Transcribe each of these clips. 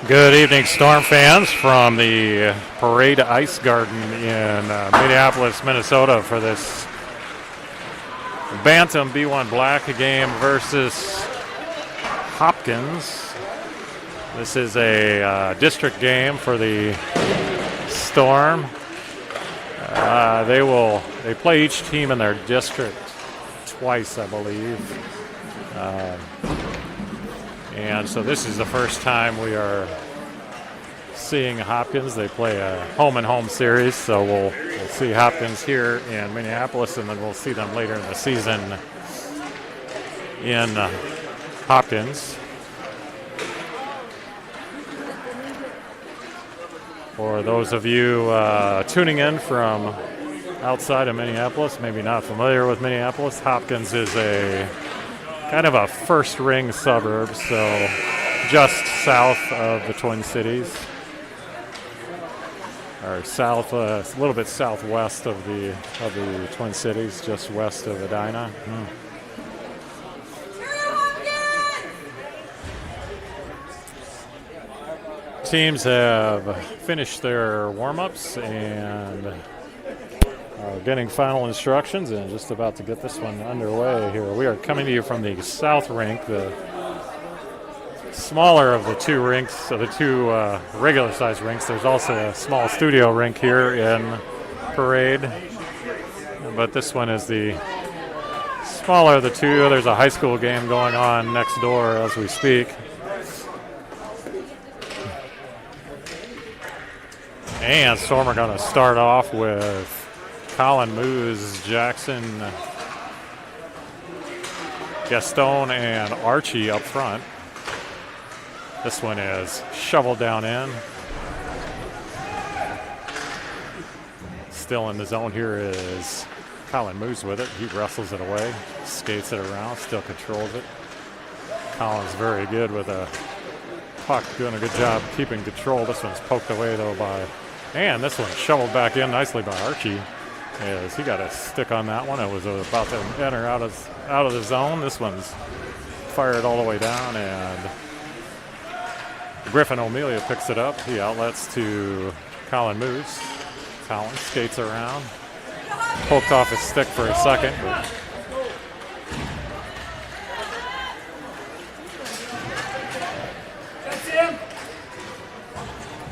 Good evening, Storm fans, from the Parade Ice Garden in Minneapolis, Minnesota, for this Bantam B1 Bla game versus Hopkins. This is a district game for the Storm. They play each team in their district twice, I believe. And so this is the first time we are seeing Hopkins. They play a home-and-home series, so we'll see Hopkins here in Minneapolis, and then we'll see them later in the season in Hopkins. For those of you tuning in from outside of Minneapolis, maybe not familiar with Minneapolis, Hopkins is a kind of a first-ring suburb, so just south of the Twin Cities, or south, a little bit southwest of the Twin Cities, just west of Edina. Teams have finished their warm-ups and are getting final instructions and just about to get this one underway here. We are coming to you from the South Rink, the smaller of the two rinks, so the two regular-sized rinks. There's also a small studio rink here in Parade, but this one is the smaller of the two. There's a high school game going on next door as we speak. And Storm are going to start off with Colin Moose, Jackson, Gaston, and Archie up front. This one is shoveled down in. Still in the zone here is Colin Moose with it. He wrestles it away, skates it around, still controls it. Colin's very good with a puck, doing a good job keeping control. This one's poked away though and this one shoveled back in nicely by Archie, as he got a stick on that one. It was about to enter out of the zone. This one's fired all the way down, and Griffin O'Melia picks it up. He outlets to Colin Moose. Colin skates around, poked off his stick for a second.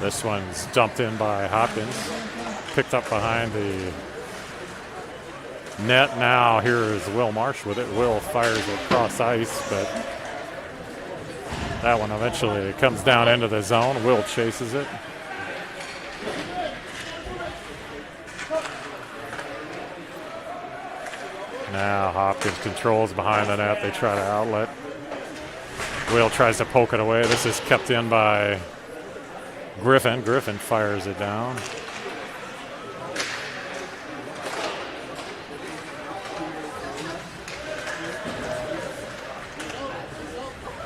This one's dumped in by Hopkins, picked up behind the net. Now here is Will Marsh with it. Will fires it across ice, but that one eventually comes down into the zone. Will chases it. Now Hopkins controls behind the net. They try to outlet. Will tries to poke it away. This is kept in by Griffin. Griffin fires it down.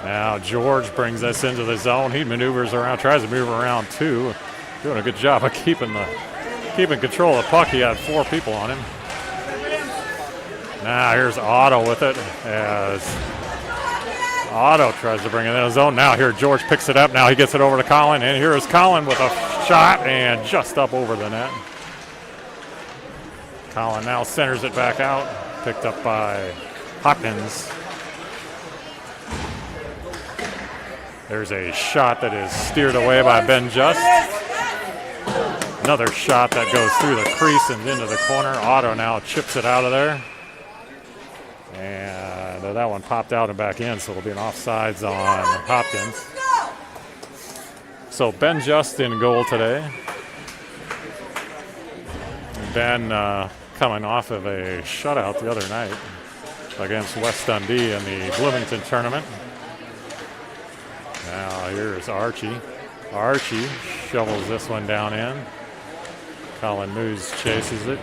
Now George brings us into the zone. He maneuvers around, tries to move around too. Doing a good job of keeping control of the puck. He had 4 people on him. Now here's Otto with it, as Otto tries to bring it in the zone. Now here George picks it up. Now he gets it over to Colin, and here is Colin with a shot and just up over the net. Colin now centers it back out, picked up by Hopkins. There's a shot that is steered away by Ben Just. Another shot that goes through the crease and into the corner. Otto now chips it out of there. And that one popped out and back in, so it'll be an offsides on Hopkins. So Ben Just in goal today. Ben coming off of a shutout the other night against West Dundee in the Bloomington tournament. Now here's Archie. Archie shovels this one down in. Colin Moose chases it.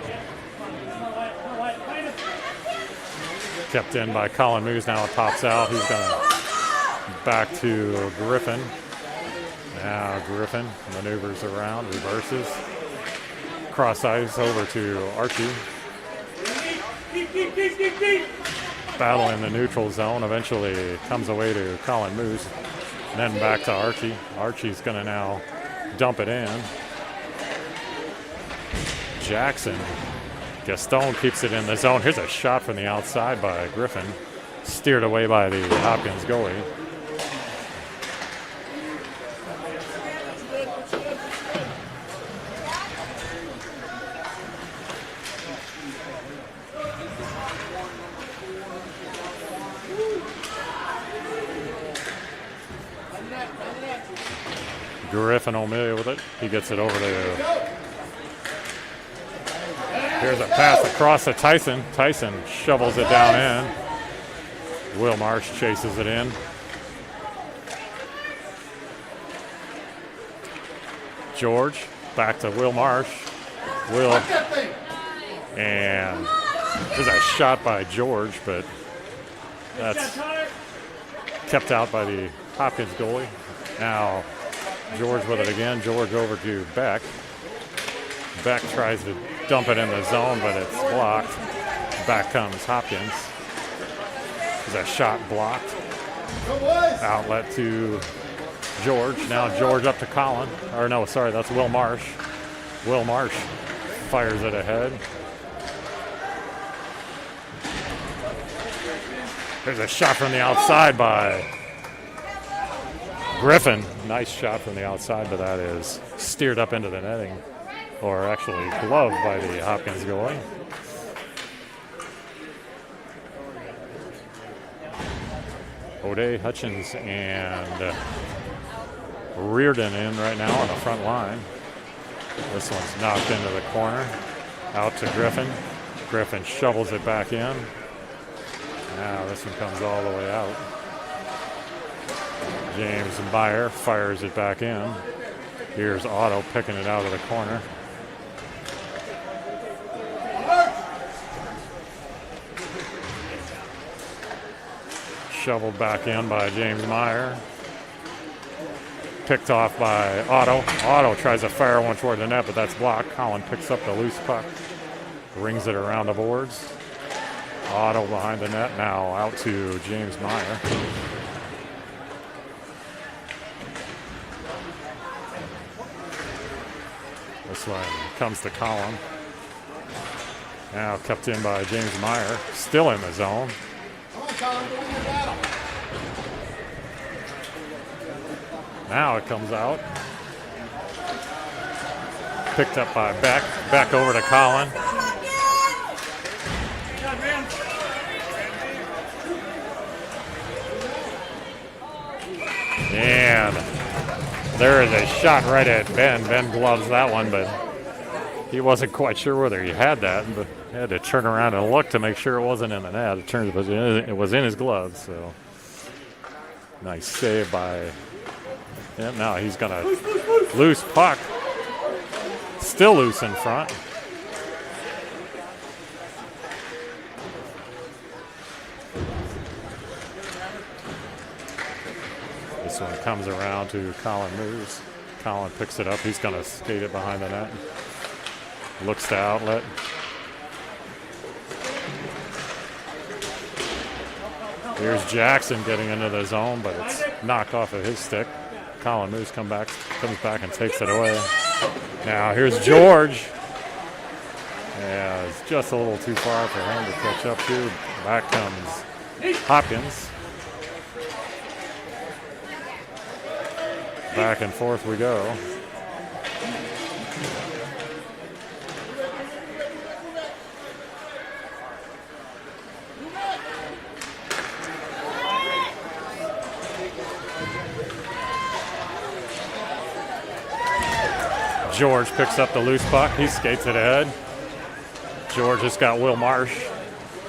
Kept in by Colin Moose. Now it pops out. He's going to back to Griffin. Now Griffin maneuvers around, reverses. Cross ice over to Archie. Battle in the neutral zone. Eventually comes away to Colin Moose. Then back to Archie. Archie's going to now dump it in. Jackson. Gaston keeps it in the zone. Here's a shot from the outside by Griffin. Steered away by the Hopkins goalie. Griffin O'Meara with it. He gets it over to... Here's a pass across to Tyson. Tyson shovels it down in. Will Marsh chases it in. George back to Will Marsh. Will. And there's a shot by George, but that's kept out by the Hopkins goalie. Now George with it again. George over to Beck. Beck tries to dump it in the zone, but it's blocked. Back comes Hopkins. There's a shot blocked. Outlet to George. Now George up to Colin. Or no, sorry, that's Will Marsh. Will Marsh fires it ahead. There's a shot from the outside by Griffin. Nice shot from the outside, but that is steered up into the netting. Or actually gloved by the Hopkins goalie. O'Day, Hutchins, and Reardon in right now on the front line. This one's knocked into the corner. Out to Griffin. Griffin shovels it back in. Now this one comes all the way out. James Meyer fires it back in. Here's Otto picking it out of the corner. Shoveled back in by James Meyer. Picked off by Otto. Otto tries to fire one toward the net, but that's blocked. Colin picks up the loose puck. Rings it around the boards. Otto behind the net, now out to James Meyer. This one comes to Colin. Now kept in by James Meyer. Still in the zone. Now it comes out. Picked up by Beck. Beck over to Colin. And there is a shot right at Ben. Ben gloves that one, but he wasn't quite sure whether he had that, but he had to turn around and look to make sure it wasn't in the net. It turns out it was in his gloves, so nice save by him. Now he's got a loose puck. Still loose in front. This one comes around to Colin Moose. Colin picks it up. He's going to skate it behind the net. Looks to outlet. Here's Jackson getting into the zone, but it's knocked off of his stick. Colin Moose comes back and takes it away. Now here's George. Yeah, it's just a little too far for him to catch up to. Back comes Hopkins. Back and forth we go. George picks up the loose puck. He skates it ahead. George has got Will Marsh.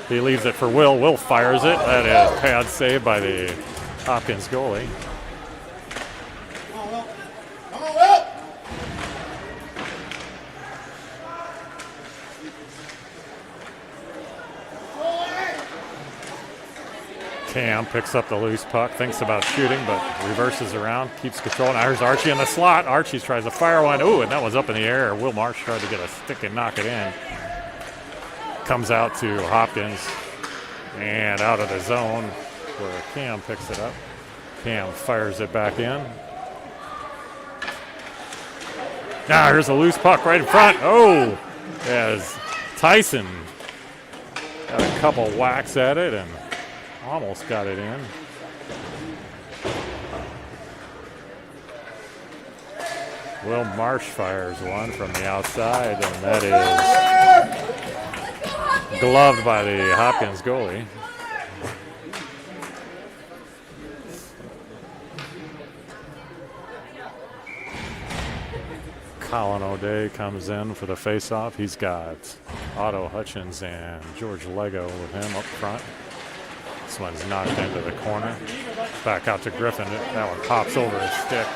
He leaves it for Will. Will fires it. That is pad saved by the Hopkins goalie. Cam picks up the loose puck, thinks about shooting, but reverses around, keeps control. Now here's Archie in the slot. Archie tries to fire one. Ooh, and that was up in the air. Will Marsh tried to get a stick and knock it in. Comes out to Hopkins and out of the zone where Cam picks it up. Cam fires it back in. Now here's a loose puck right in front. Oh, as Tyson got a couple whacks at it and almost got it in. Will Marsh fires one from the outside, and that is gloved by the Hopkins goalie. Colin O'Day comes in for the faceoff. He's got Otto Hutchins and George Lego with him up front. This one's knocked into the corner. Back out to Griffin. That one pops over his stick.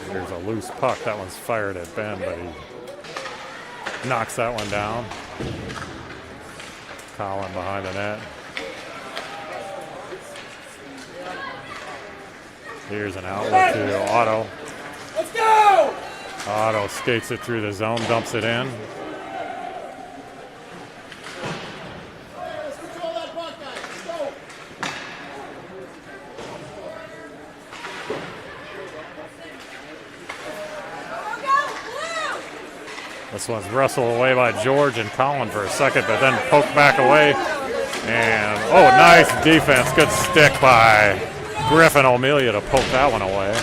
There's a loose puck. That one's fired at Ben, but he knocks that one down. Colin behind the net. Here's an outlet to Otto. Let's go! Otto skates it through the zone, dumps it in. Let's control that puck, guys. Let's go! This one's wrestled away by George and Colin for a second, but then poked back away. And, oh, nice defense. Good stick by Griffin O'Melia to poke that one away.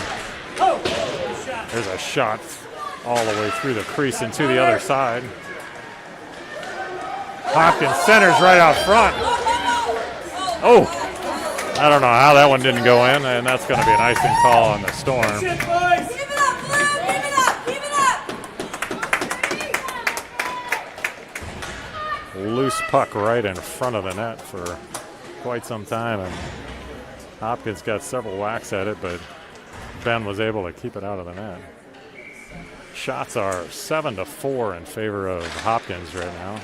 There's a shot all the way through the crease and to the other side. Hopkins centers right out front. Oh, I don't know how that one didn't go in, and that's going to be an icing call on the Storm. Loose puck right in front of the net for quite some time, and Hopkins got several whacks at it, but Ben was able to keep it out of the net. Shots are 7-4 in favor of Hopkins right now.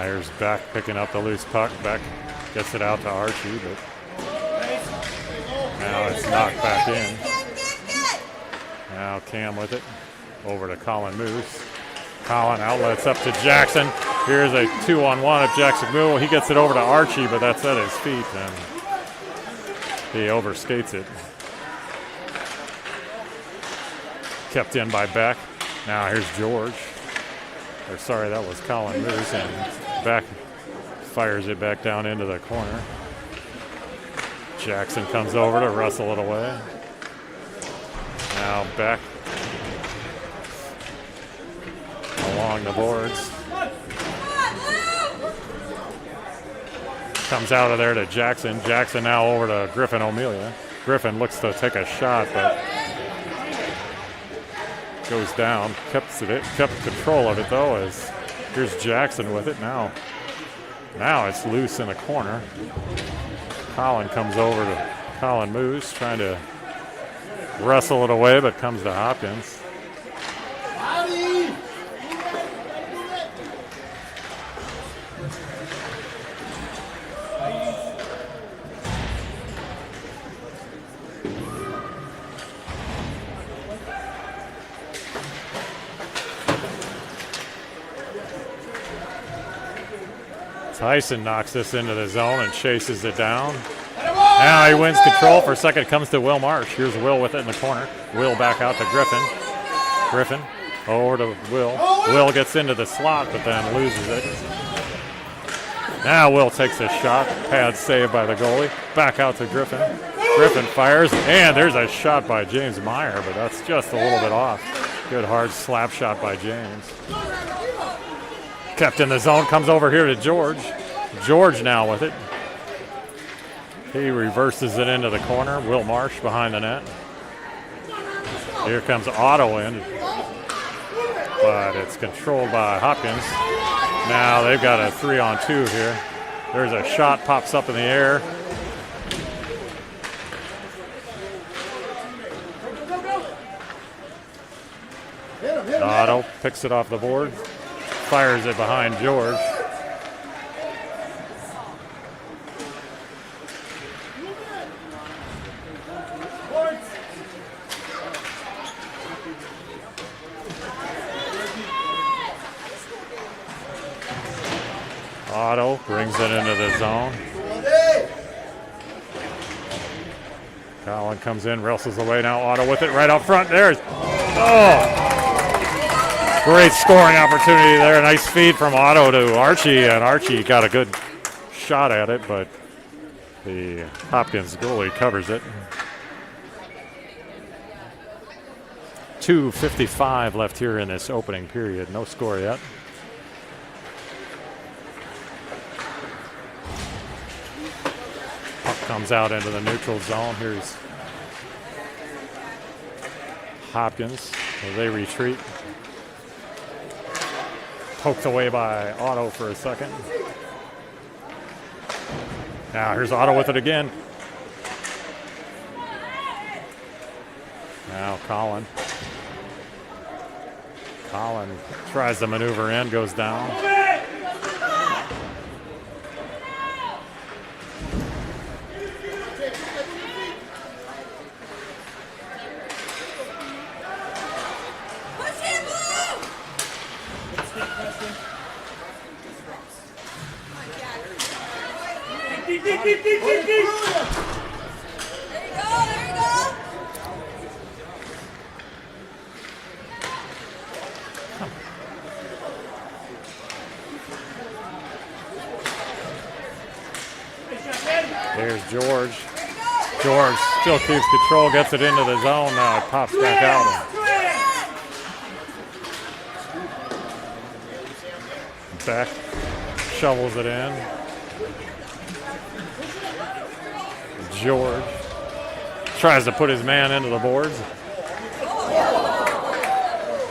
Here's Beck picking up the loose puck. Beck gets it out to Archie, but now it's knocked back in. Now Cam with it. Over to Colin Moose. Colin outlets up to Jackson. Here's a 2-on-1 of Jackson Moore. He gets it over to Archie, but that's at his feet, and he overskates it. Kept in by Beck. Now here's George. Or sorry, that was Colin Moose, and Beck fires it back down into the corner. Jackson comes over to wrestle it away. Now Beck along the boards. Comes out of there to Jackson. Jackson now over to Griffin O'Melia. Griffin looks to take a shot, but goes down. Kept control of it though, as here's Jackson with it now. Now it's loose in the corner. Colin comes over to Colin Moose, trying to wrestle it away, but comes to Hopkins. Tyson knocks this into the zone and chases it down. Now he wins control for a second. It comes to Will Marsh. Here's Will with it in the corner. Will back out to Griffin. Griffin over to Will. Will gets into the slot, but then loses it. Now Will takes a shot. Pad saved by the goalie. Back out to Griffin. Griffin fires, and there's a shot by James Meyer, but that's just a little bit off. Good hard slap shot by James. Kept in the zone, comes over here to George. George now with it. He reverses it into the corner. Will Marsh behind the net. Here comes Otto in, but it's controlled by Hopkins. Now they've got a 3-on-2 here. There's a shot, pops up in the air. Otto picks it off the board. fires it behind George. Otto brings it into the zone. Collin comes in, wrestles away now. Otto with it right up front. There's, great scoring opportunity there. Nice feed from Otto to Archie, and Archie got a good shot at it, but the Hopkins goalie covers it. 2:55 left here in this opening period. No score yet. Puck comes out into the neutral zone. Here's Hopkins as they retreat. Poked away by Otto for a second. Now here's Otto with it again. Now Collin. Collin tries to maneuver in, goes down. There's George. George still keeps control, gets it into the zone. Now it pops back out. Beck shovels it in. George tries to put his man into the boards.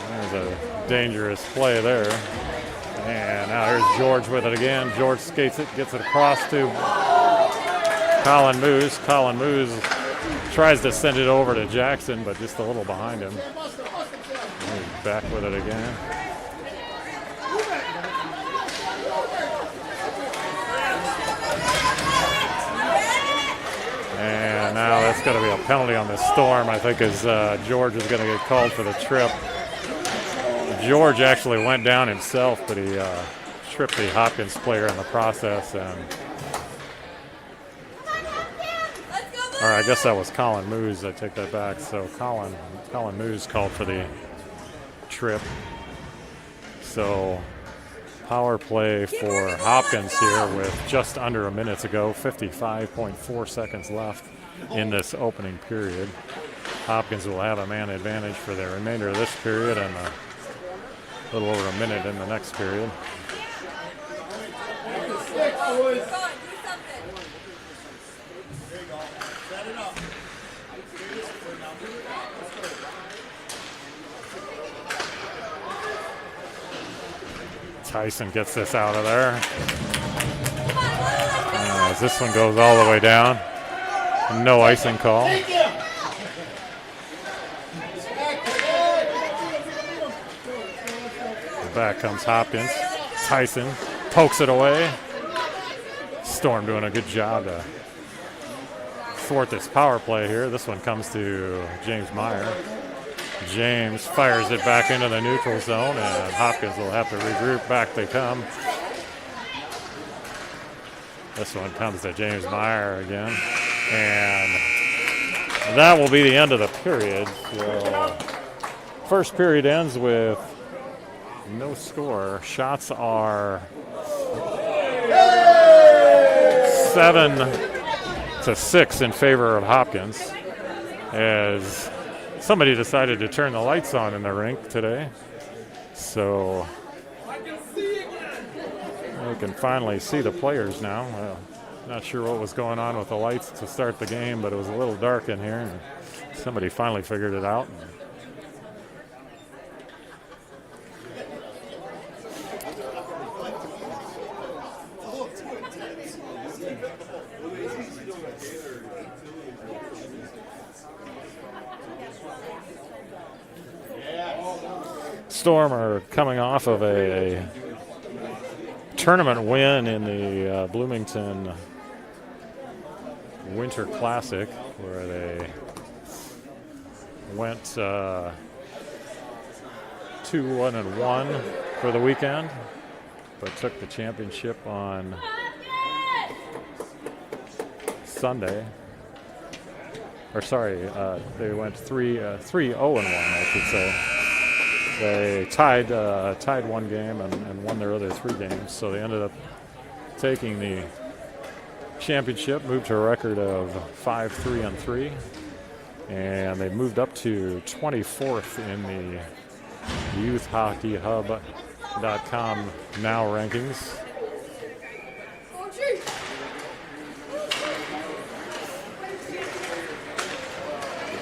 There's a dangerous play there. And now here's George with it again. George skates it, gets it across to Colin Moose. Colin Moose tries to send it over to Jackson, but just a little behind him. He's back with it again. And now that's going to be a penalty on the Storm, I think, as George is going to get called for the trip. George actually went down himself, but he tripped the Hopkins player in the process. And or I guess that was Colin Moose. I take that back. So Colin Moose called for the trip. So power play for Hopkins here with just under a minute to go, 55.4 seconds left in this opening period. Hopkins will have a man advantage for the remainder of this period and a little over a minute in the next period. Tyson gets this out of there. As this one goes all the way down. No icing call. Back comes Hopkins. Tyson pokes it away. Storm doing a good job to thwart this power play here. This one comes to James Meyer. James fires it back into the neutral zone, and Hopkins will have to regroup. Back they come. This one comes to James Meyer again. And that will be the end of the period. So first period ends with no score. Shots are 7-6 in favor of Hopkins, as somebody decided to turn the lights on in the rink today. So we can finally see the players now. Not sure what was going on with the lights to start the game, but it was a little dark in here. And somebody finally figured it out. Storm are coming off of a tournament win in the Bloomington Winter Classic, where they went 2-1-1 for the weekend, but took the championship on Sunday. Or sorry, they went 3-0-1, I should say. They tied one game and won their other 3 games, so they ended up taking the championship, moved to a record of 5-3-3, and they moved up to 24th in the YouthHockeyHub.com now rankings.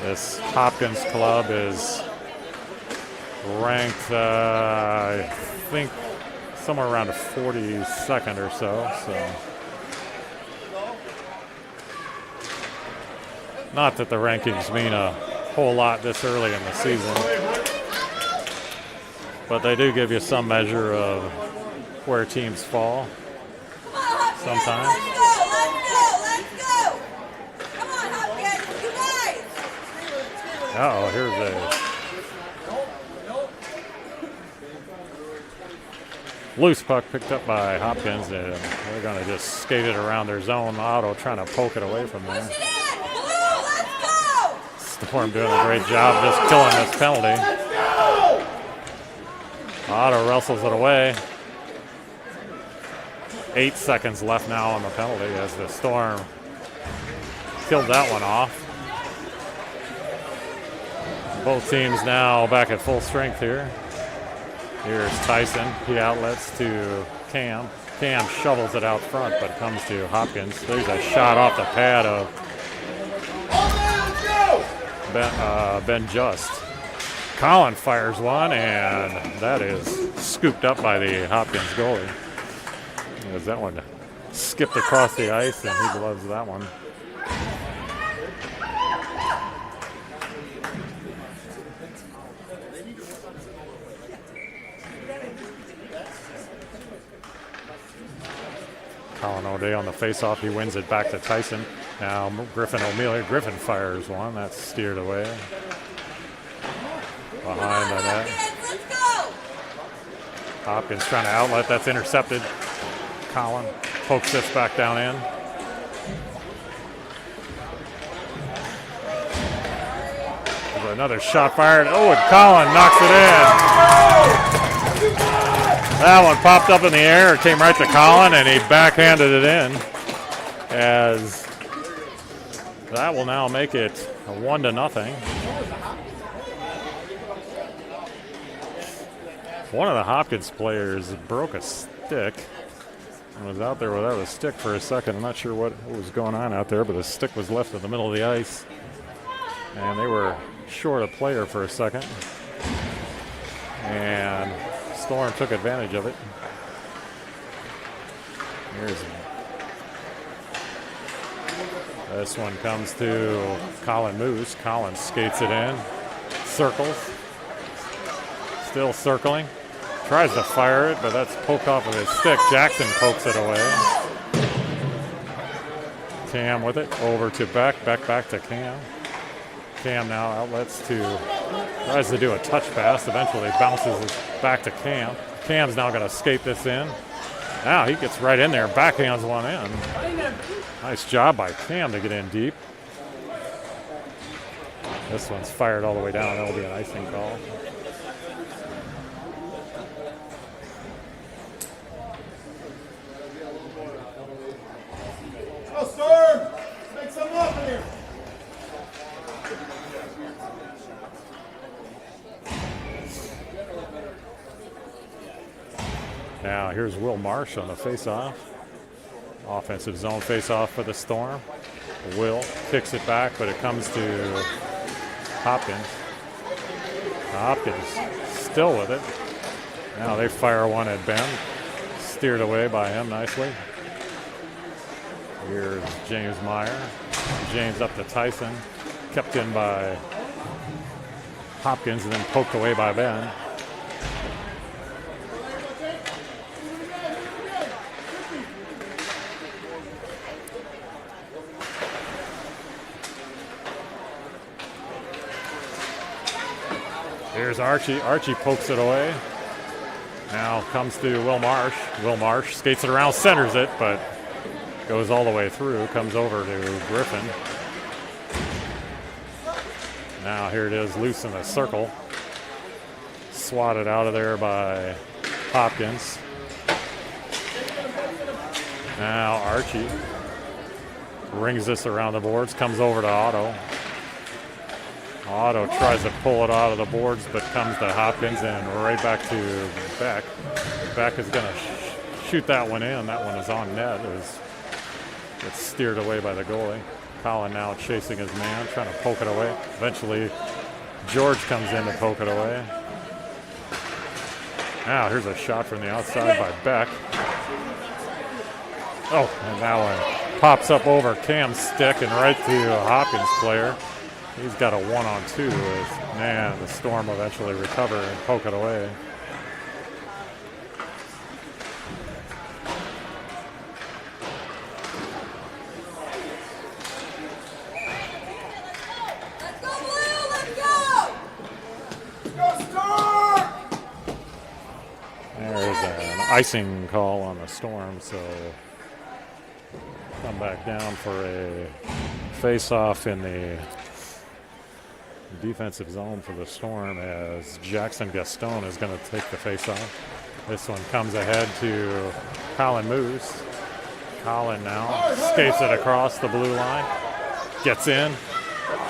This Hopkins club is ranked, I think, somewhere around 42nd or so. Not that the rankings mean a whole lot this early in the season, but they do give you some measure of where teams fall sometimes. Let's go! Come on, Hopkins, you guys! Uh-oh, here's a loose puck picked up by Hopkins, and they're going to just skate it around their zone. Otto trying to poke it away from there. Storm doing a great job just killing this penalty. Otto wrestles it away. 8 seconds left now on the penalty as the Storm killed that one off. Both teams now back at full strength here. Here's Tyson. He outlets to Cam. Cam shovels it out front, but it comes to Hopkins. There's a shot off the pad of Ben Just. Colin fires one, and that is scooped up by the Hopkins goalie. As that one skipped across the ice, and he loves that one. Colin O'Day on the faceoff. He wins it back to Tyson. Now Griffin O'Meara. Griffin fires one. That's steered away. Behind the net. Hopkins trying to outlet. That's intercepted. Colin pokes this back down in. There's another shot fired. Oh, and Colin knocks it in. That one popped up in the air. It came right to Colin, and he backhanded it in. As that will now make it a 1-0. One of the Hopkins players broke a stick and was out there without a stick for a second. I'm not sure what was going on out there, but the stick was left in the middle of the ice. And they were short a player for a second. And Storm took advantage of it. This one comes to Colin Moose. Colin skates it in, circles, still circling, tries to fire it, but that's poked off of his stick. Jackson pokes it away. Cam with it, over to Beck, back to Cam. Cam now outlets to, tries to do a touch pass, eventually bounces it back to Cam. Cam's now going to skate this in. Now he gets right in there, backhands one in. Nice job by Cam to get in deep. This one's fired all the way down. That'll be an icing call. Go, Storm! Make something up in here. Now here's Will Marsh on the face-off. Offensive zone face-off for the Storm. Will kicks it back, but it comes to Hopkins. Hopkins still with it. Now they fire one at Ben. Steered away by him nicely. Here's James Meyer. James up to Tyson. Kept in by Hopkins and then poked away by Ben. Here's Archie. Archie pokes it away. Now comes to Will Marsh. Will Marsh skates it around, centers it, but goes all the way through. Comes over to Griffin. Now here it is, loose in the circle. Swatted out of there by Hopkins. Now Archie rings this around the boards, comes over to Otto. Otto tries to pull it out of the boards, but comes to Hopkins and right back to Beck. Beck is going to shoot that one in. That one is on net. Gets steered away by the goalie. Colin now chasing his man, trying to poke it away. Eventually, George comes in to poke it away. Now here's a shot from the outside by Beck. Oh, and that one pops up over Cam's stick and right to a Hopkins player. He's got a 1-on-2 with, man, the Storm eventually recover and poke it away. Let's go, Blue! Let's go! Go Storm! There's an icing call on the Storm, so come back down for a face-off in the defensive zone for the Storm as Jackson Gaston is going to take the face-off. This one comes ahead to Colin Moose. Colin now skates it across the blue line. Gets in.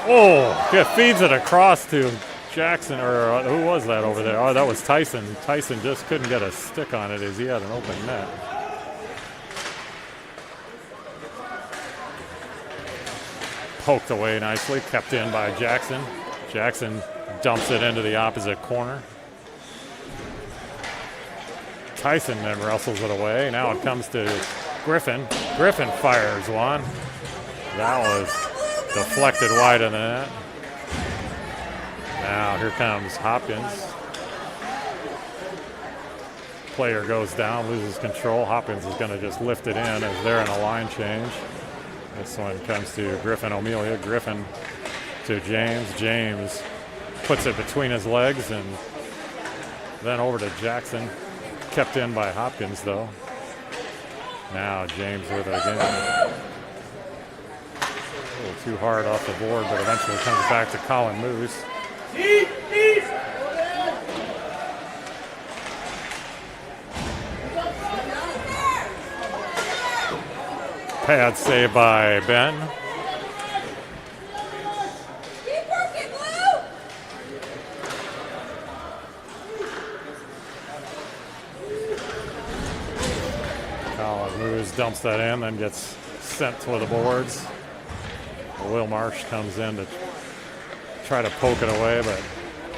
Oh, feeds it across to Jackson, or who was that over there? Oh, that was Tyson. Tyson just couldn't get a stick on it as he had an open net. Poked away nicely, kept in by Jackson. Jackson dumps it into the opposite corner. Tyson then wrestles it away. Now it comes to Griffin. Griffin fires one. That was deflected wide of the net. Now here comes Hopkins. Player goes down, loses control. Hopkins is going to just lift it in as they're in a line change. This one comes to Griffin O'Melia. Griffin to James. James puts it between his legs and then over to Jackson. Kept in by Hopkins, though. Now James with it again. A little too hard off the board, but eventually comes back to Colin Moose. Pad save by Ben. Keep working, Blue! Colin Moose dumps that in, then gets sent to the boards. Will Marsh comes in to try to poke it away, but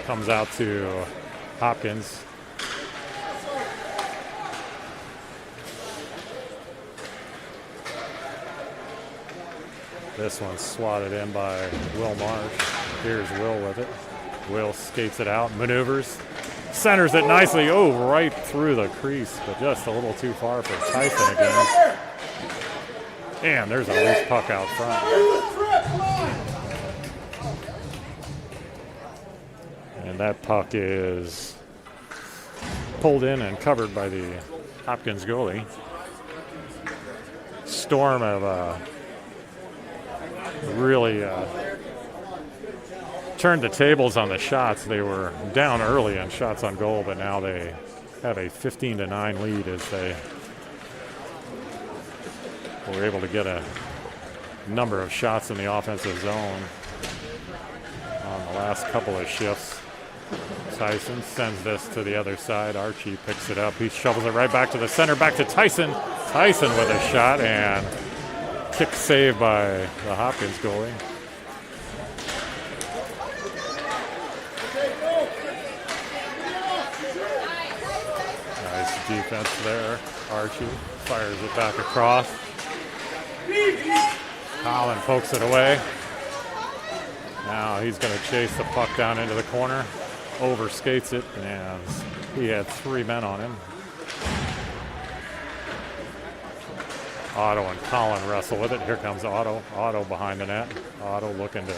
comes out to Hopkins. This one's swatted in by Will Marsh. Here's Will with it. Will skates it out, maneuvers, centers it nicely. Oh, right through the crease, but just a little too far for Tyson again. And there's a loose puck out front. And that puck is pulled in and covered by the Hopkins goalie. Storm have really turned the tables on the shots. They were down early on shots on goal, but now they have a 15-9 lead as they were able to get a number of shots in the offensive zone on the last couple of shifts. Tyson sends this to the other side. Archie picks it up. He shovels it right back to the center, back to Tyson. Tyson with a shot and kick saved by the Hopkins goalie. Nice defense there. Archie fires it back across. Colin pokes it away. Now he's going to chase the puck down into the corner. Overskates it, and he had three men on him. Otto and Colin wrestle with it. Here comes Otto. Otto behind the net. Otto looking to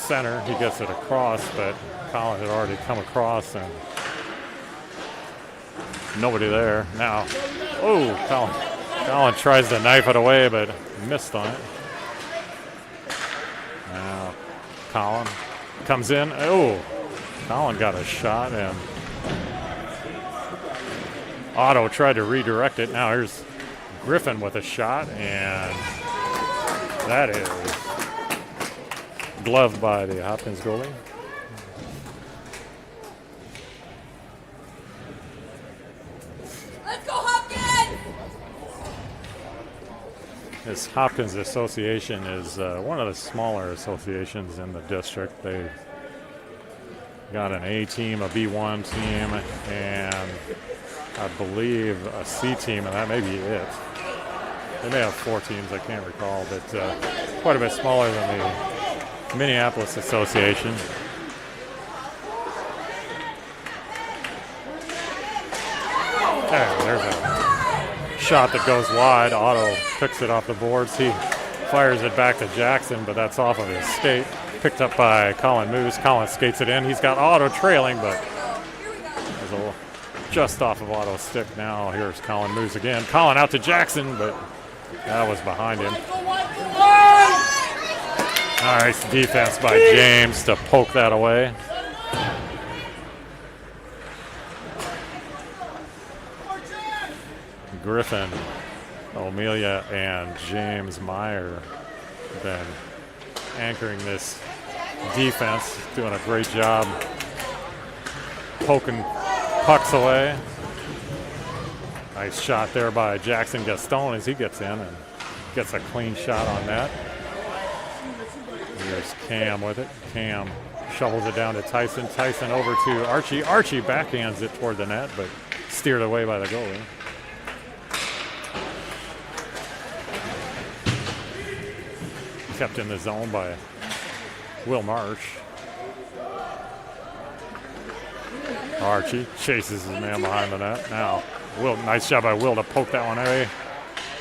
center. He gets it across, but Collin had already come across and nobody there. Now, oh, Collin tries to knife it away, but missed on it. Now, Collin comes in. Oh, Collin got a shot, and Otto tried to redirect it. Now here's Griffin with a shot, and that is gloved by the Hopkins goalie. Let's go, Hopkins! This Hopkins Association is one of the smaller associations in the district. They got an A team, a B1 team, and I believe a C team, and that may be it. They may have 4 teams, I can't recall, but quite a bit smaller than the Minneapolis Association. There's a shot that goes wide. Otto picks it off the boards. He fires it back to Jackson, but that's off of his skate. Picked up by Colin Moose. Colin skates it in. He's got Otto trailing, but just off of Otto's stick. Now here's Colin Moose again. Colin out to Jackson, but that was behind him. Nice defense by James to poke that away. Griffin, O'Melia, and James Meyer have been anchoring this defense, doing a great job poking pucks away. Nice shot there by Jackson Gaston as he gets in and gets a clean shot on that. Here's Cam with it. Cam shovels it down to Tyson. Tyson over to Archie. Archie backhands it toward the net, but steered away by the goalie. Kept in the zone by Will Marsh. Archie chases his man behind the net. Now, Will, nice job by Will to poke that one away.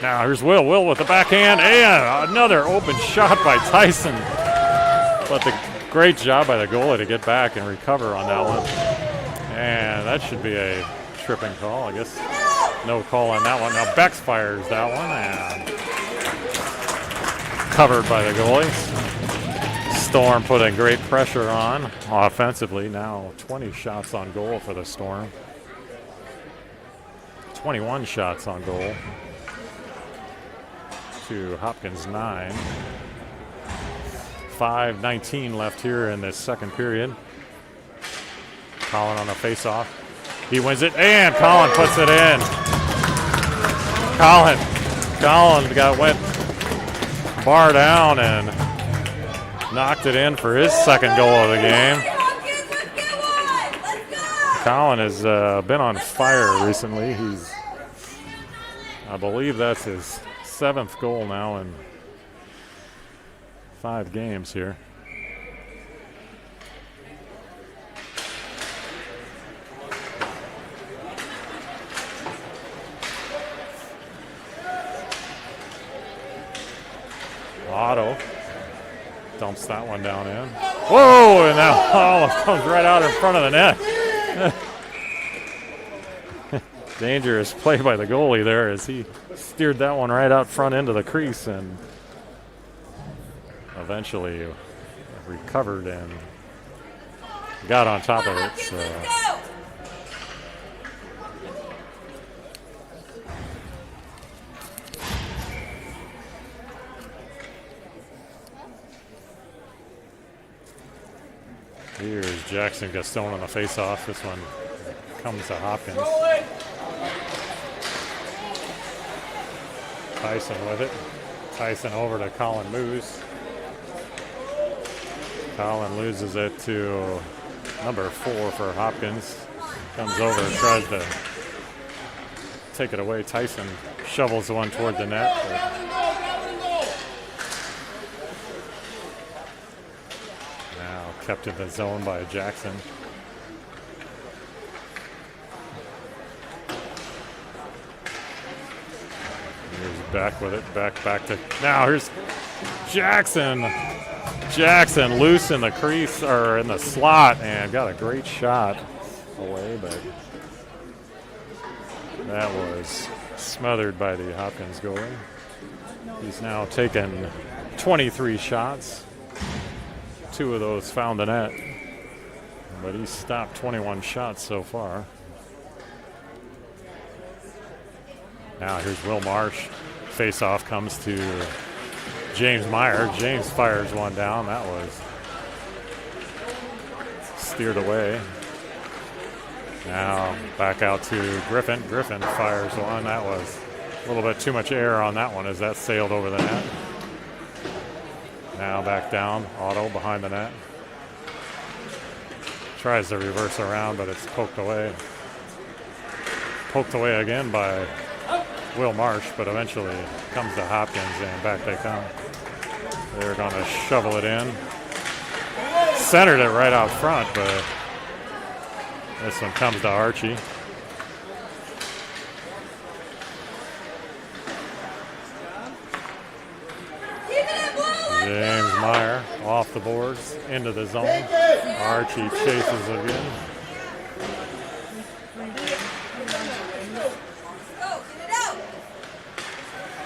Now, here's Will. Will with the backhand, and another open shot by Tyson. But the great job by the goalie to get back and recover on that one. And that should be a tripping call. I guess no call on that one. Now, Bex fires that one, and covered by the goalie. Storm putting great pressure on offensively. Now 20 shots on goal for the Storm. 21 shots on goal to Hopkins 9. 5:19 left here in this second period. Colin on the face-off. He wins it, and Colin puts it in. Colin went bar down and knocked it in for his second goal of the game. Colin has been on fire recently. I believe that's his 7th goal now in 5 games here. Otto dumps that one down in. Whoa, and that almost comes right out in front of the net. Dangerous play by the goalie there as he steered that one right out front into the crease and eventually recovered and got on top of it. So. Here's Jackson Gaston on the face-off. This one comes to Hopkins. Tyson with it. Tyson over to Colin Moose. Colin loses it to number 4 for Hopkins. Comes over and tries to take it away. Tyson shovels the one toward the net. Now kept in the zone by Jackson. Here's Beck with it. Beck back to now. Here's Jackson. Jackson loose in the crease or in the slot and got a great shot away, but that was smothered by the Hopkins goalie. He's now taken 23 shots. 2 of those found the net, but he's stopped 21 shots so far. Now here's Will Marsh. Face-off comes to James Meyer. James fires one down. That was steered away. Now back out to Griffin. Griffin fires one. That was a little bit too much air on that one as that sailed over the net. Now back down. Otto behind the net. Tries to reverse around, but it's poked away. Poked away again by Will Marsh, but eventually comes to Hopkins, and back they come. They're going to shovel it in. Centered it right out front, but this one comes to Archie. James Meyer off the boards, into the zone. Archie chases again.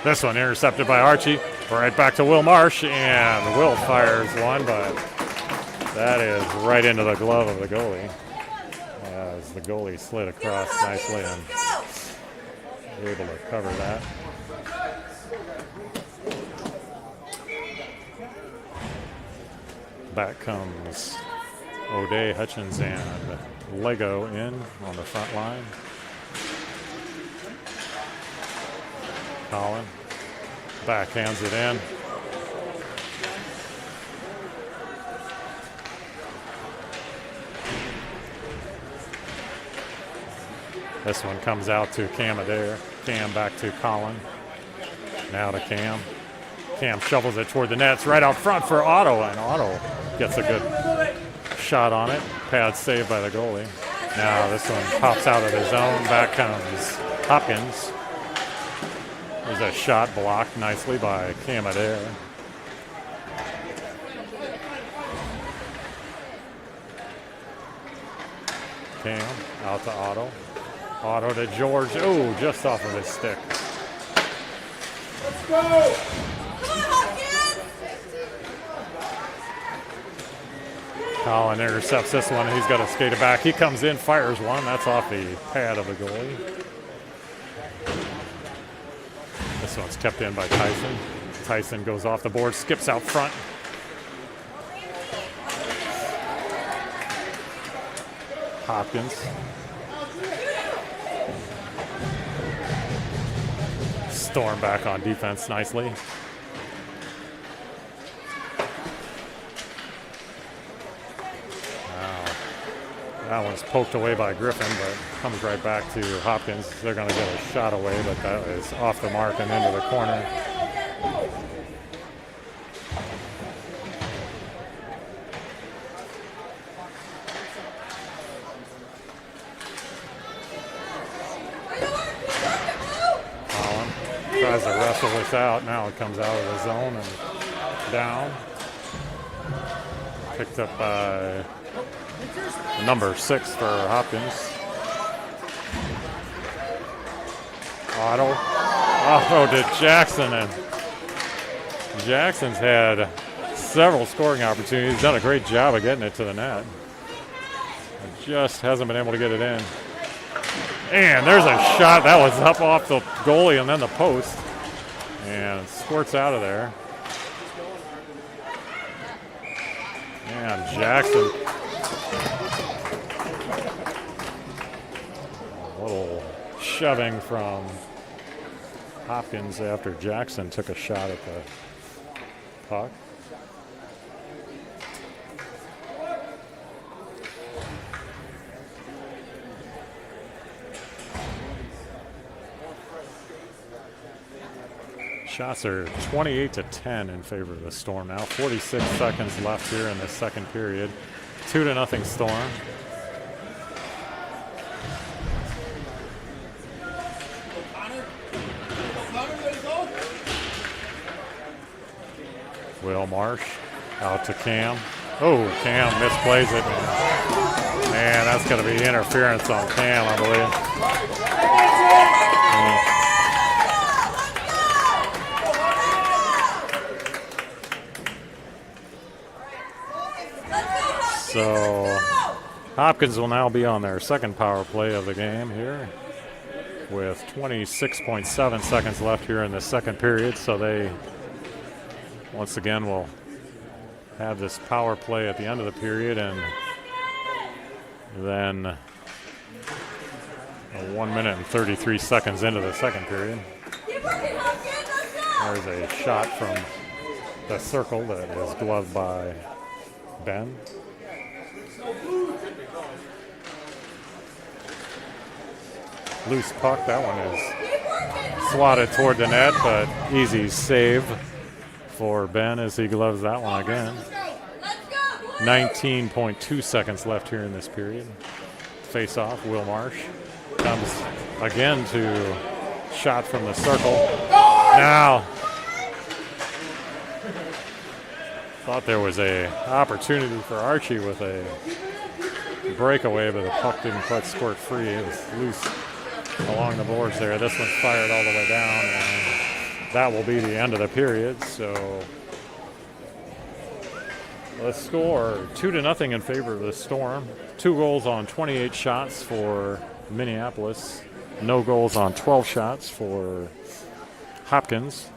This one intercepted by Archie. Right back to Will Marsh, and Will fires one, but that is right into the glove of the goalie. As the goalie slid across nicely and able to cover that. Back comes O'Day, Hutchins, and Lego in on the front line. Colin backhands it in. This one comes out to Cam Adair. Cam back to Colin. Now to Cam. Cam shovels it toward the nets right out front for Otto, and Otto gets a good shot on it. Pad saved by the goalie. Now this one pops out of the zone. Back comes Hopkins. There's a shot blocked nicely by Cam Adair. Cam out to Otto. Otto to George. Oh, just off of his stick. Let's go! Colin intercepts this one. He's got to skate it back. He comes in, fires one. That's off the pad of the goalie. This one's kept in by Tyson. Tyson goes off the board, skips out front. Hopkins. Storm back on defense nicely. That one's poked away by Griffin, but comes right back to Hopkins. They're going to get a shot away, but that is off the mark and into the corner. Colin tries to wrestle this out. Now it comes out of the zone and down. Picked up by number 6 for Hopkins. Otto to Jackson, and Jackson's had several scoring opportunities. He's done a great job of getting it to the net. Just hasn't been able to get it in. And there's a shot that was up off the goalie and then the post, and squirts out of there. And Jackson. A little shoving from Hopkins after Jackson took a shot at the puck. Shots are 28-10 in favor of the Storm now. 46 seconds left here in the second period. 2-0 Storm. Will Marsh Out to Cam. Oh, Cam misplays it. Man, that's going to be interference on Cam, I believe. So Hopkins will now be on their second power play of the game here with 26.7 seconds left here in the second period. So they, once again, will have this power play at the end of the period, and then 1 minute and 33 seconds into the second period. There's a shot from the circle that is gloved by Ben. Loose puck, that one is swatted toward the net, but easy save for Ben as he gloves that one again. 19.2 seconds left here in this period. Face off, Will Marsh comes again to shot from the circle. Now, thought there was a opportunity for Archie with a breakaway, but the puck didn't quite squirt free. It was loose along the boards there. This one's fired all the way down, and that will be the end of the period. So the score 2-0 in favor of the Storm. 2 goals on 28 shots for Minneapolis. No goals on 12 shots for Hopkins.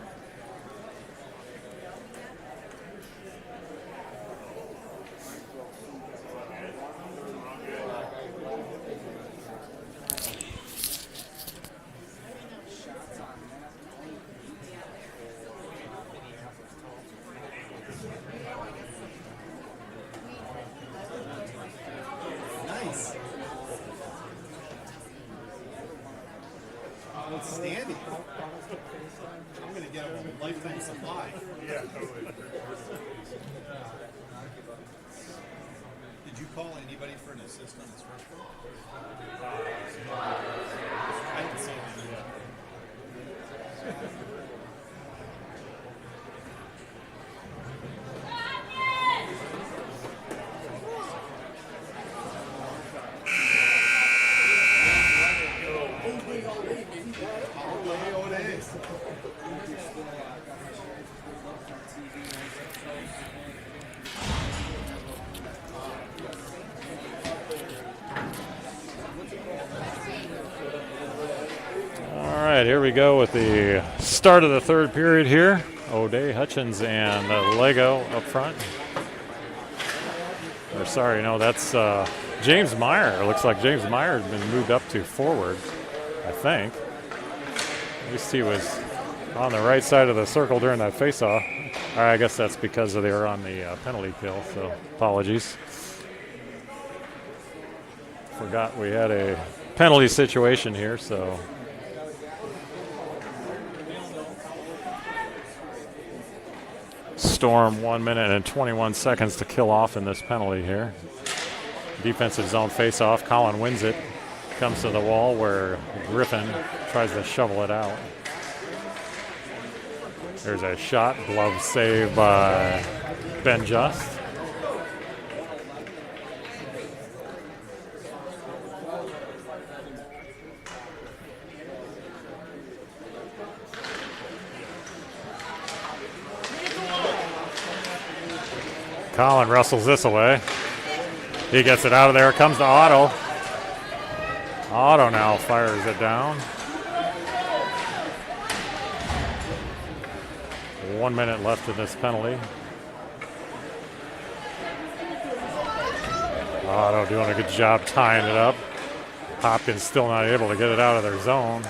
Outstanding. I'm going to get a lifetime supply. Yeah, totally. Did you call anybody for an assist on this first one? I didn't see anything yet. All right, here we go with the start of the third period here. O'Day, Hutchins, and Lego up front. Or sorry, no, that's James Meyer. It looks like James Meyer has been moved up to forward, I think. At least he was on the right side of the circle during that faceoff. All right, I guess that's because they were on the penalty kill, so apologies. Forgot we had a penalty situation here, so. Storm 1 minute and 21 seconds to kill off in this penalty here. Defensive zone face-off. Colin wins it. Comes to the wall where Griffin tries to shovel it out. There's a shot. Glove save by Ben Just. Colin wrestles this away. He gets it out of there. Comes to Otto. Otto now fires it down. 1 minute left in this penalty. Otto doing a good job tying it up. Hopkins still not able to get it out of their zone.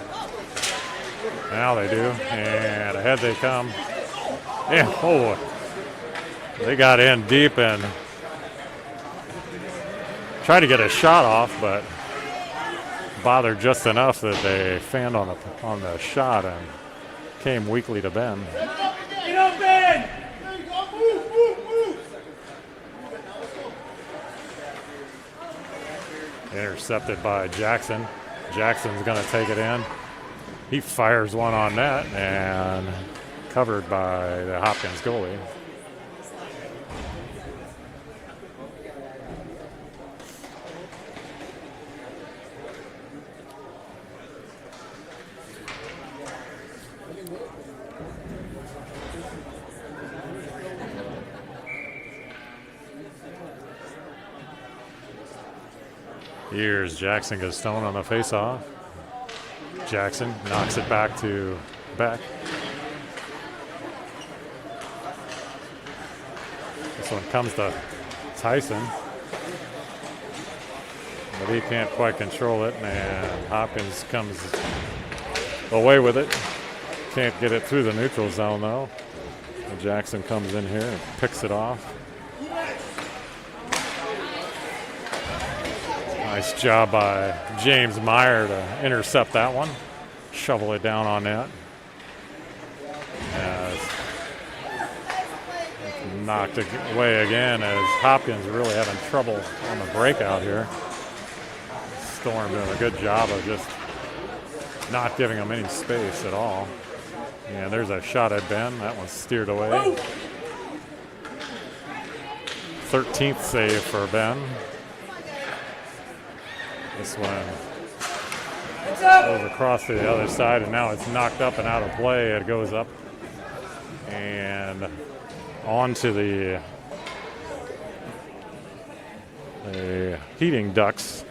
Now they do. And ahead they come. Yeah, oh. They got in deep and tried to get a shot off, but bothered just enough that they fanned on the shot and came weakly to Ben. Get up, Ben! There you go. Move. Intercepted by Jackson. Jackson's going to take it in. He fires one on net and covered by the Hopkins goalie. Here's Jackson gets stoned on the face-off. Jackson knocks it back to Beck. This one comes to Tyson, but he can't quite control it, and Hopkins comes away with it. Can't get it through the neutral zone, though. And Jackson comes in here and picks it off. Nice job by James Meyer to intercept that one. Shovel it down on net. Knocked away again as Hopkins really having trouble on the breakout here. Storm doing a good job of just not giving him any space at all. And there's a shot at Ben. That one's steered away. 13th save for Ben. This one goes across to the other side, and now it's knocked up and out of play. It goes up and onto the heating ducts,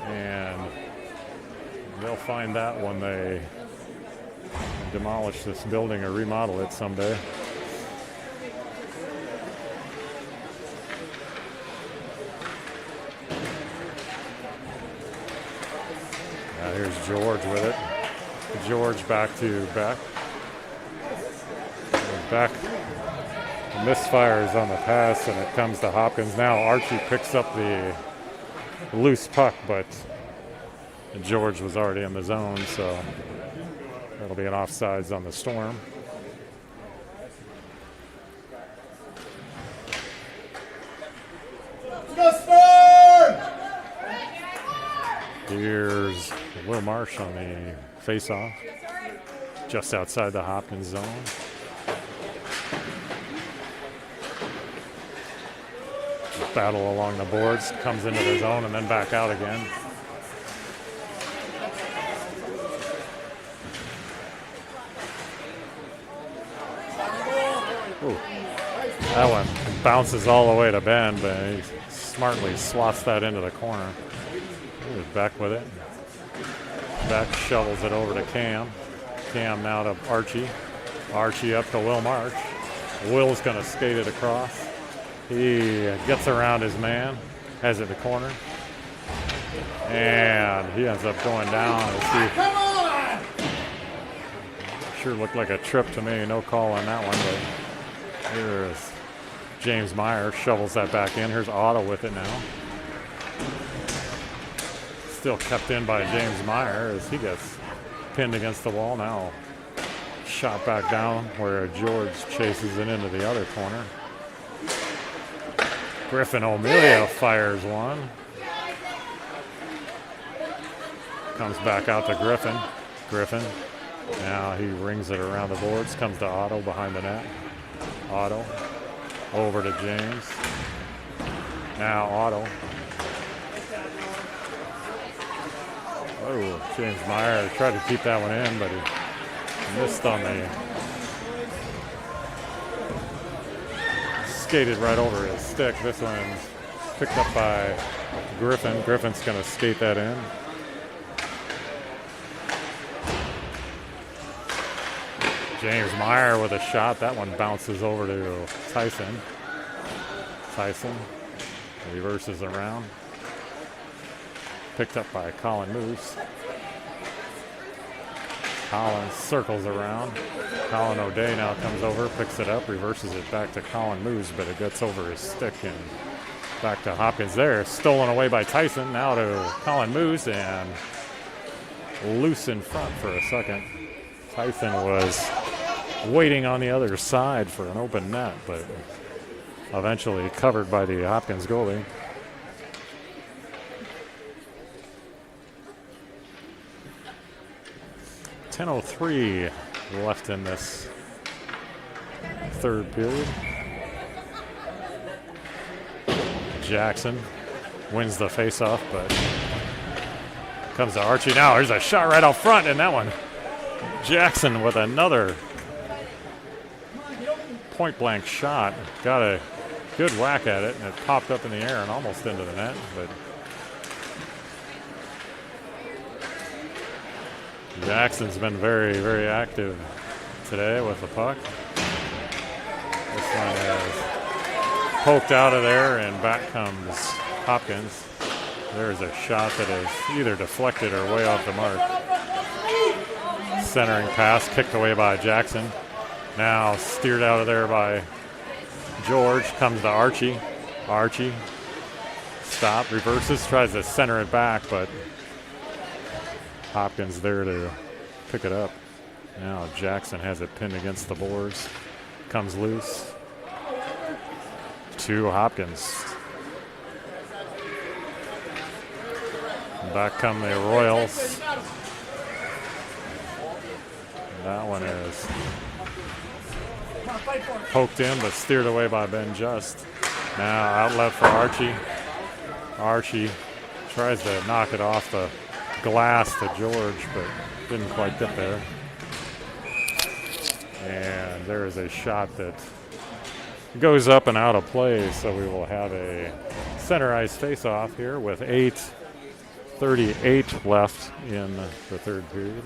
and they'll find that when they demolish this building or remodel it someday. Here's George with it. George back to Beck. Beck misfires on the pass, and it comes to Hopkins. Now Archie picks up the loose puck, but George was already in the zone, so that'll be an offsides on the Storm. Here's Will Marsh on the face-off, just outside the Hopkins zone. Battle along the boards, comes into the zone and then back out again. Ooh. That one bounces all the way to Ben, but he smartly slots that into the corner. Here's Beck with it. Beck shovels it over to Cam. Cam now to Archie. Archie up to Will Marsh. Will's going to skate it across. He gets around his man, has it to corner, and he ends up going down. Come on! Sure looked like a trip to me. No call on that one, but here's James Meyer shovels that back in. Here's Otto with it now. Still kept in by James Meyer as he gets pinned against the wall. Now shot back down where George chases it into the other corner. Griffin O'Melia fires one. Comes back out to Griffin. Griffin. Now he rings it around the boards. Comes to Otto behind the net. Otto. Over to James. Now Otto. Oh, James Meyer tried to keep that one in, but he missed on the... Skated right over his stick. This one's picked up by Griffin. Griffin's going to skate that in. James Meyer with a shot. That one bounces over to Tyson. Tyson reverses around. Picked up by Colin Moose. Colin circles around. Colin O'Day now comes over, picks it up, reverses it back to Colin Moose, but it gets over his stick and back to Hopkins there. Stolen away by Tyson. Now to Colin Moose and loose in front for a second. Tyson was waiting on the other side for an open net, but eventually covered by the Hopkins goalie. .10:03 left in this third period. Jackson wins the faceoff, but comes to Archie now. There's a shot right out front, and that one Jackson with another point blank shot. Got a good whack at it, and it popped up in the air and almost into the net. But Jackson's been very, very active today with the puck. This one is poked out of there, and back comes Hopkins. There's a shot that is either deflected or way off the mark. Centering pass kicked away by Jackson. Now steered out of there by George. Comes to Archie. Archie. Stop. Reverses. Tries to center it back, but Hopkins there to pick it up. Now Jackson has it pinned against the boards. Comes loose. To Hopkins. Back come the Royals. That one is poked in but steered away by Ben Just. Now outlet for Archie. Archie tries to knock it off the glass to George, but didn't quite get there. And there is a shot that goes up and out of play, so we will have a center ice face-off here with 8:38 left in the third period.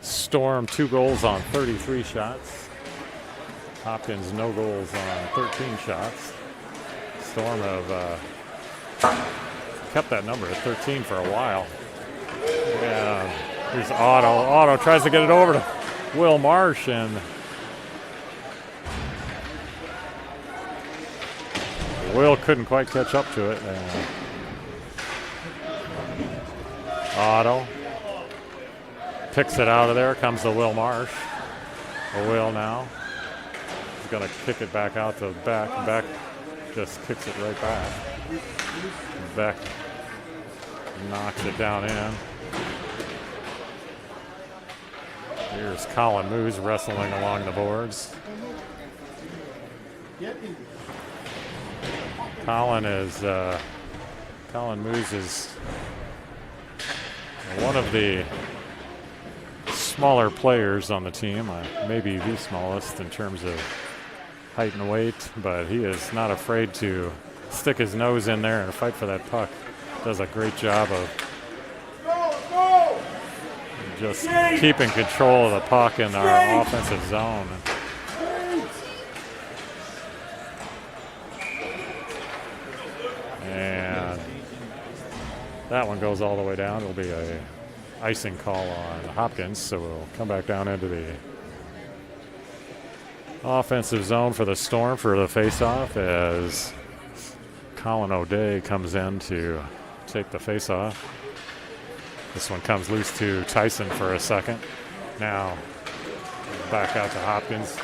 Storm 2 goals on 33 shots. Hopkins no goals on 13 shots. Storm have kept that number at 13 for a while. Yeah, here's Otto. Otto tries to get it over to Will Marsh, and Will couldn't quite catch up to it. Otto picks it out of there. Comes to Will Marsh. Will now. He's going to kick it back out to Beck. Beck just kicks it right back. Beck knocks it down in. Here's Colin Moose wrestling along the boards. Colin Moose is one of the smaller players on the team, maybe the smallest in terms of height and weight, but he is not afraid to stick his nose in there and fight for that puck. Does a great job of just keeping control of the puck in our offensive zone. And that one goes all the way down. It'll be a icing call on Hopkins, so we'll come back down into the offensive zone for the Storm for the face-off as Colin O'Day comes in to take the face-off. This one comes loose to Tyson for a second. Now back out to Hopkins.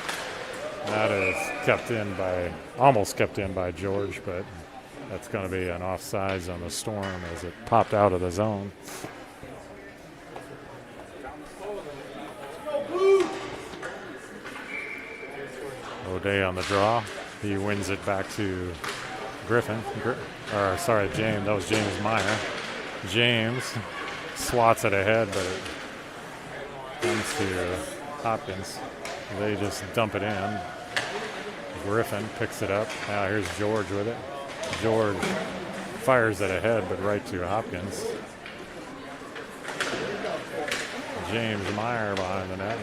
That is almost kept in by George, but that's going to be an offsides on the Storm as it popped out of the zone. O'Day on the draw. He wins it back to James. That was James Meyer. James swats it ahead, but it comes to Hopkins. They just dump it in. Griffin picks it up. Now here's George with it. George fires it ahead, but right to Hopkins. James Meyer behind the net.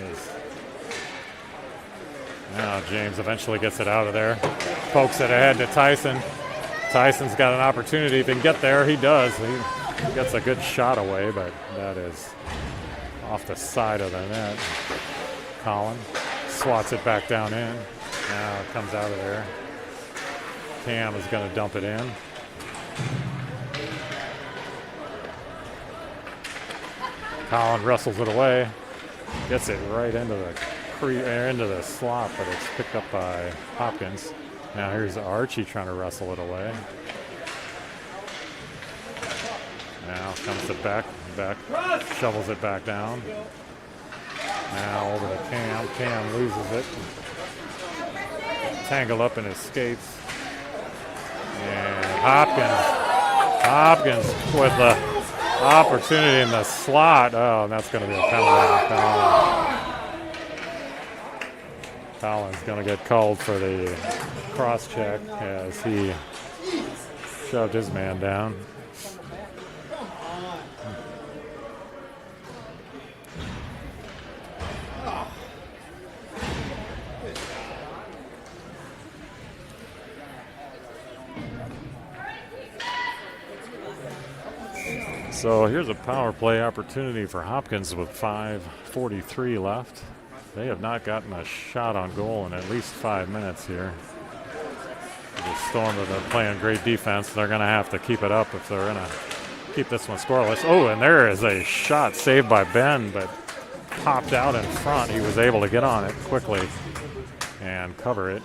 Now James eventually gets it out of there. Pokes it ahead to Tyson. Tyson's got an opportunity. If he can get there, he does. He gets a good shot away, but that is off the side of the net. Colin swats it back down in. Now it comes out of there. Cam is going to dump it in. Colin wrestles it away. Gets it right into the slot, but it's picked up by Hopkins. Now here's Archie trying to wrestle it away. Now comes to Beck. Beck shovels it back down. Now over to Cam. Cam loses it. Tangled up in his skates. And Hopkins with the Opportunity in the slot. Oh, and that's going to be a penalty on Collins. Collins going to get called for the cross check as he shoved his man down. So here's a power play opportunity for Hopkins with 5:43 left. They have not gotten a shot on goal in at least 5 minutes here. The Storm are playing great defense. They're going to have to keep it up if they're going to keep this one scoreless. Oh, and there is a shot saved by Ben, but popped out in front. He was able to get on it quickly and cover it.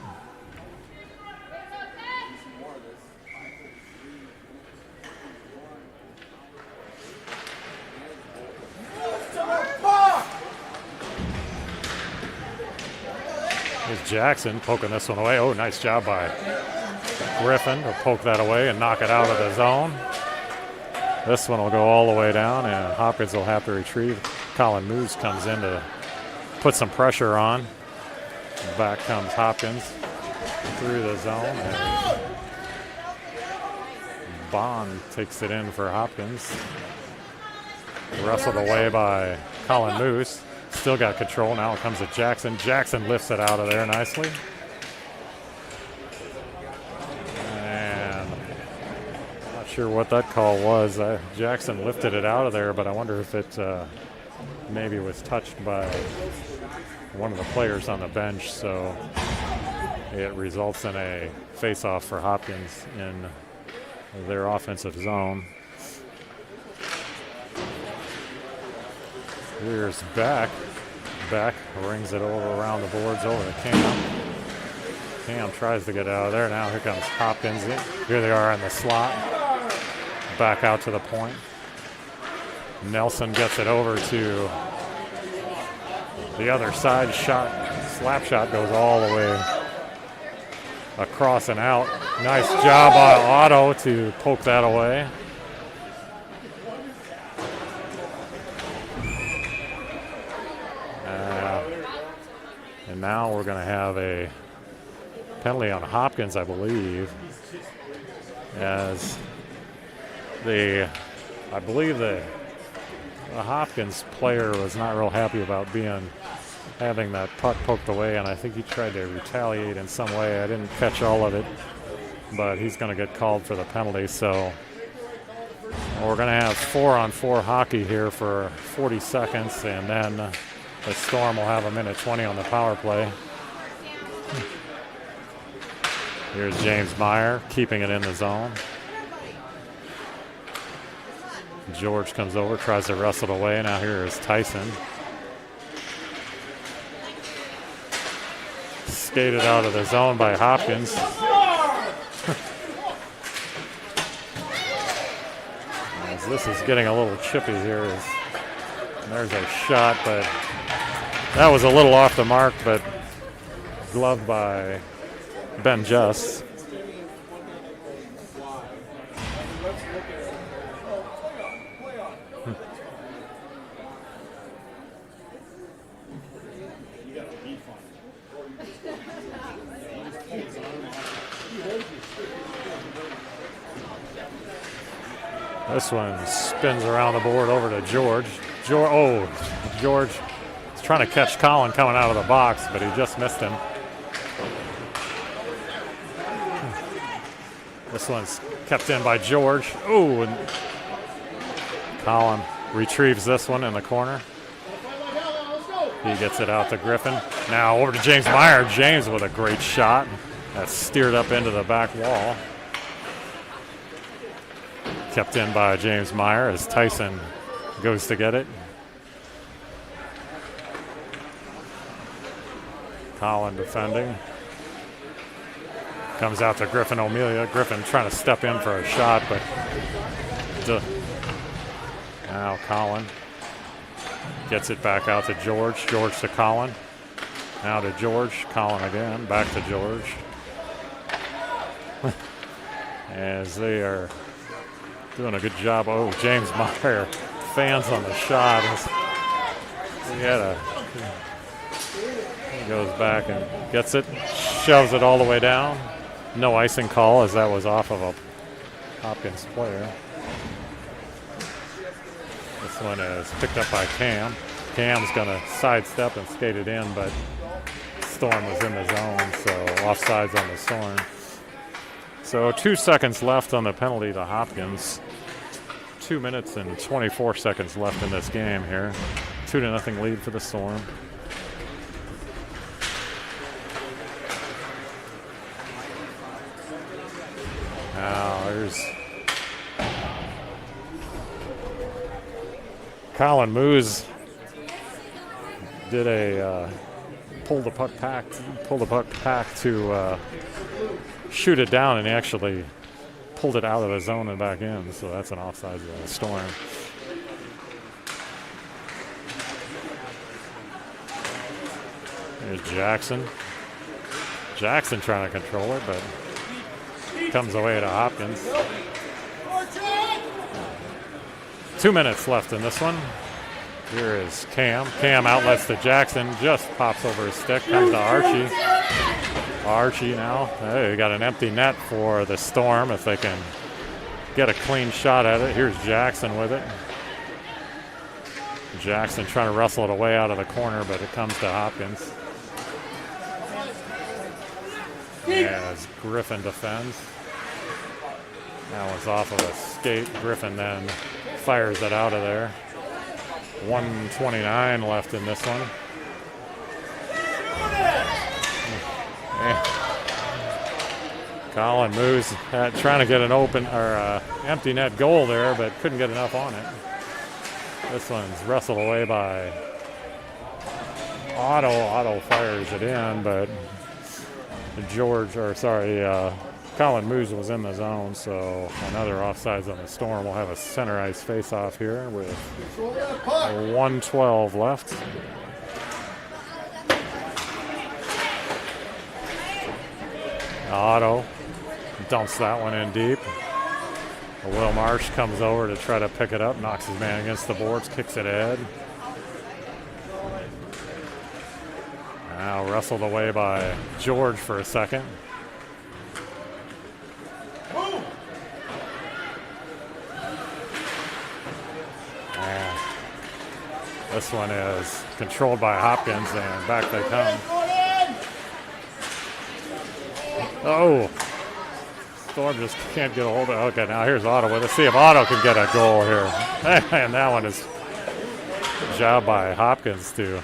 Here's Jackson poking this one away. Oh, nice job by Griffin to poke that away and knock it out of the zone. This one will go all the way down, and Hopkins will have to retrieve. Colin Moose comes in to put some pressure on. Back comes Hopkins through the zone, and Bond takes it in for Hopkins. Wrestled away by Colin Moose. Still got control. Now it comes to Jackson. Jackson lifts it out of there nicely. And I'm not sure what that call was. Jackson lifted it out of there, but I wonder if it maybe was touched by one of the players on the bench. So it results in a face-off for Hopkins in their offensive zone. Here's Beck. Beck rings it over around the boards over to Cam. Cam tries to get out of there. Now here comes Hopkins. Here they are in the slot. Back out to the point. Nelson gets it over to the other side. Slap shot goes all the way across and out. Nice job by Otto to poke that away. And now we're going to have a penalty on Hopkins, I believe, as I believe the Hopkins player was not real happy about having that puck poked away, and I think he tried to retaliate in some way. I didn't catch all of it, but he's going to get called for the penalty. So we're going to have 4-on-4 hockey here for 40 seconds, and then the Storm will have 1:20 on the power play. Here's James Meyer keeping it in the zone. George comes over, tries to wrestle it away. Now here is Tyson. Skated out of the zone by Hopkins. As this is getting a little chippy here. There's a shot, but that was a little off the mark, but gloved by Ben Just. This one spins around the board over to George. George is trying to catch Colin coming out of the box, but he just missed him. This one's kept in by George. Oh, and Colin retrieves this one in the corner. He gets it out to Griffin. Now over to James Meyer. James with a great shot. That's steered up into the back wall. Kept in by James Meyer as Tyson goes to get it. Colin defending. Comes out to Griffin O'Melia. Griffin trying to step in for a shot, but now Colin gets it back out to George. George to Colin. Now to George. Colin again. Back to George. As they are doing a good job. Oh, James Meyer fans on the shot. He goes back and gets it, shoves it all the way down. No icing call as that was off of a Hopkins player. This one is picked up by Cam. Cam's going to sidestep and skate it in, but Storm was in the zone, so offsides on the Storm. So 2 seconds left on the penalty to Hopkins. 2 minutes and 24 seconds left in this game here. 2-0 lead for the Storm. Now there's Colin Moose did a pull the puck back to shoot it down, and he actually pulled it out of the zone and back in. So that's an offside of the Storm. There's Jackson. Jackson trying to control it, but comes away to Hopkins. 2 minutes left in this one. Here is Cam. Cam outlets to Jackson, just pops over his stick, comes to Archie. Archie now. Hey, got an empty net for the Storm if they can get a clean shot at it. Here's Jackson with it. Jackson trying to wrestle it away out of the corner, but it comes to Hopkins. As Griffin defends. That was off of a skate. Griffin then fires it out of there. 1:29 left in this one. Colin Moose trying to get an open or empty net goal there, but couldn't get enough on it. This one's wrestled away by Otto. Otto fires it in, but Colin Moose was in the zone, so another offsides on the Storm. We'll have a center ice face-off here with 1:12 left. Otto dumps that one in deep. Will Marsh comes over to try to pick it up, knocks his man against the boards, kicks it ahead. Now wrestled away by George for a second. And this one is controlled by Hopkins, and back they come. Oh, Storm just can't get a hold of it. Okay, now here's Otto with it. See if Otto can get a goal here. And that one is good job by Hopkins to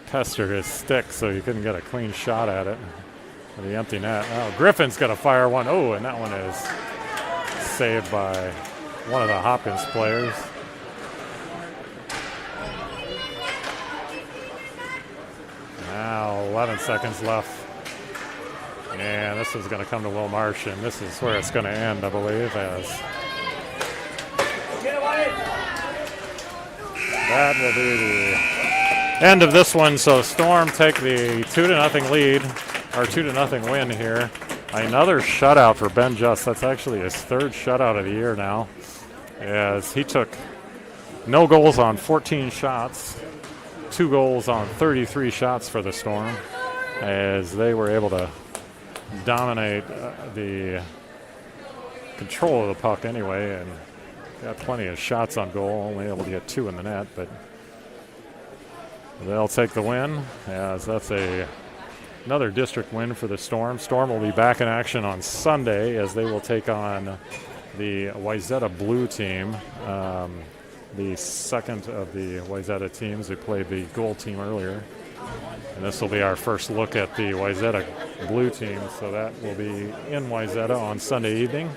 pester his stick so he couldn't get a clean shot at it. For the empty net. Oh, Griffin's going to fire one. Oh, and that one is saved by one of the Hopkins players. Now 11 seconds left. And this is going to come to Will Marsh, and this is where it's going to end, I believe, as that will be the end of this one. So Storm take the 2-0 lead, or 2-0 win here. Another shutout for Ben Just. That's actually his third shutout of the year now, as he took no goals on 14 shots, 2 goals on 33 shots for the Storm, as they were able to dominate the control of the puck anyway, and got plenty of shots on goal, only able to get 2 in the net, but they'll take the win, as that's another district win for the Storm. Storm will be back in action on Sunday as they will take on the Wayzata Blue team, the second of the Wayzata teams who played the gold team earlier. And this will be our first look at the Wayzata Blue team, so that will be in Wayzata on Sunday evening.